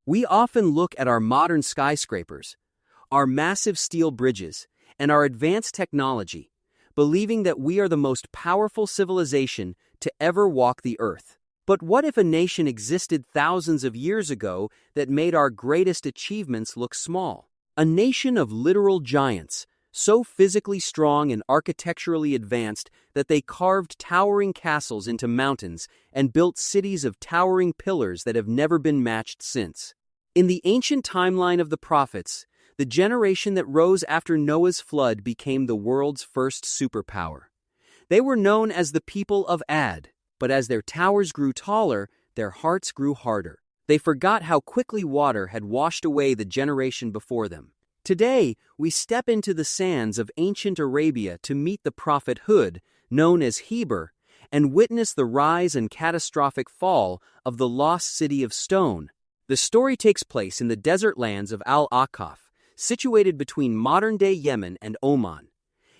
We often look at our modern skyscrapers, our massive steel bridges, and our advanced technology, believing that we are the most powerful civilization to ever walk the earth. But what if a nation existed thousands of years ago that made our greatest achievements look small? A nation of literal giants, so physically strong and architecturally advanced that they carved towering castles into mountains and built cities of towering pillars that have never been matched since. In the ancient timeline of the prophets, the generation that rose after Noah's flood became the world's first superpower. They were known as the people of Ad, but as their towers grew taller, their hearts grew harder. They forgot how quickly water had washed away the generation before them. Today, we step into the sands of ancient Arabia to meet the Prophet Hud, known as Heber, and witness the rise and catastrophic fall of the lost city of stone. The story takes place in the desert lands of Al-Aqaf, situated between modern-day Yemen and Oman.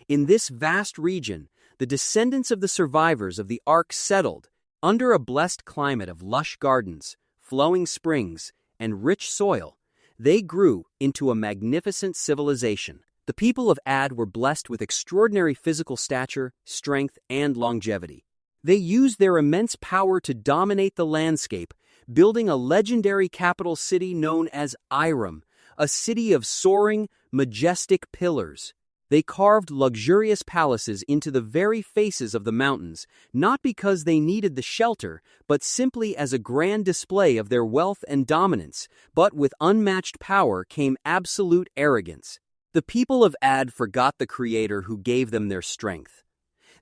In this vast region, the descendants of the survivors of the Ark settled under a blessed climate of lush gardens, flowing springs, and rich soil. They grew into a magnificent civilization. The people of Ad were blessed with extraordinary physical stature, strength, and longevity. They used their immense power to dominate the landscape, building a legendary capital city known as Iram, a city of soaring, majestic pillars. They carved luxurious palaces into the very faces of the mountains, not because they needed the shelter, but simply as a grand display of their wealth and dominance. But with unmatched power came absolute arrogance. The people of Ad forgot the Creator who gave them their strength.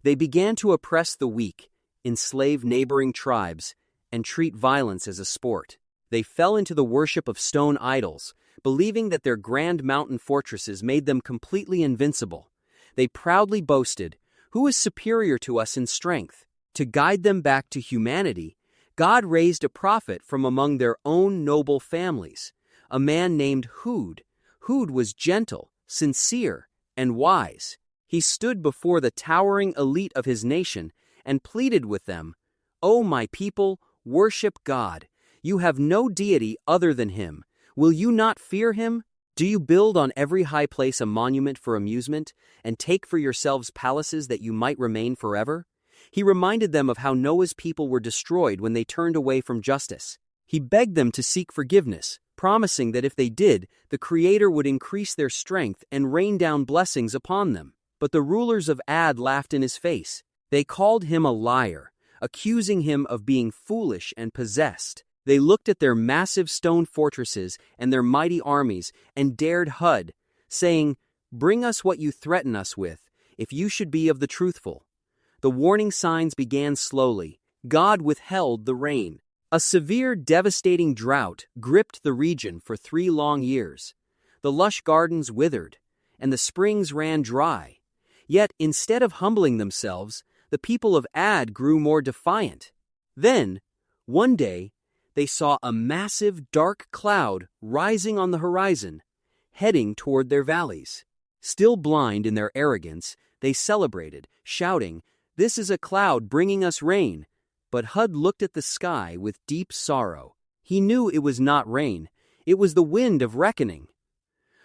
They began to oppress the weak, enslave neighboring tribes, and treat violence as a sport. They fell into the worship of stone idols, believing that their grand mountain fortresses made them completely invincible. They proudly boasted, "Who is superior to us in strength?" To guide them back to humanity, God raised a prophet from among their own noble families, a man named Hud. Hud was gentle, sincere, and wise. He stood before the towering elite of his nation and pleaded with them, "O my people, worship God. You have no deity other than Him. Will you not fear Him? Do you build on every high place a monument for amusement, and take for yourselves palaces that you might remain forever?" He reminded them of how Noah's people were destroyed when they turned away from justice. He begged them to seek forgiveness, promising that if they did, the Creator would increase their strength and rain down blessings upon them. But the rulers of Ad laughed in his face. They called him a liar, accusing him of being foolish and possessed. They looked at their massive stone fortresses and their mighty armies and dared Hud, saying, "Bring us what you threaten us with, if you should be of the truthful." The warning signs began slowly. God withheld the rain. A severe, devastating drought gripped the region for 3 long years. The lush gardens withered, and the springs ran dry. Yet, instead of humbling themselves, the people of Ad grew more defiant. Then, one day, they saw a massive, dark cloud rising on the horizon, heading toward their valleys. Still blind in their arrogance, they celebrated, shouting, "This is a cloud bringing us rain." But Hud looked at the sky with deep sorrow. He knew it was not rain, it was the wind of reckoning.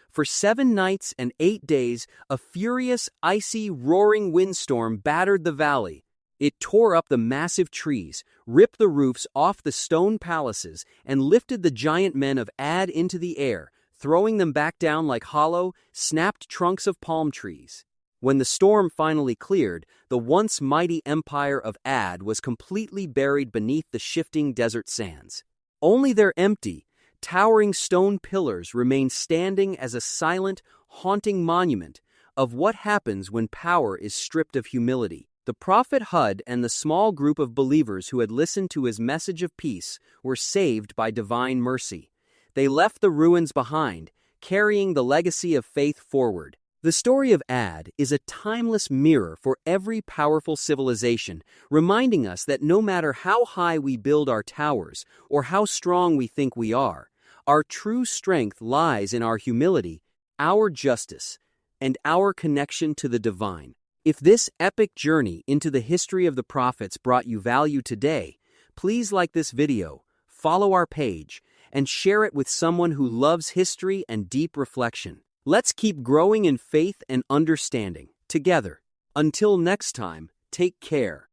For 7 nights and 8 days, a furious, icy, roaring windstorm battered the valley. It tore up the massive trees, ripped the roofs off the stone palaces, and lifted the giant men of Ad into the air, throwing them back down like hollow, snapped trunks of palm trees. When the storm finally cleared, the once mighty empire of Ad was completely buried beneath the shifting desert sands. Only their empty, towering stone pillars remained standing as a silent, haunting monument of what happens when power is stripped of humility. The Prophet Hud and the small group of believers who had listened to his message of peace were saved by divine mercy. They left the ruins behind, carrying the legacy of faith forward. The story of Ad is a timeless mirror for every powerful civilization, reminding us that no matter how high we build our towers or how strong we think we are, our true strength lies in our humility, our justice, and our connection to the divine. If this epic journey into the history of the prophets brought you value today, please like this video, follow our page, and share it with someone who loves history and deep reflection. Let's keep growing in faith and understanding together. Until next time, take care.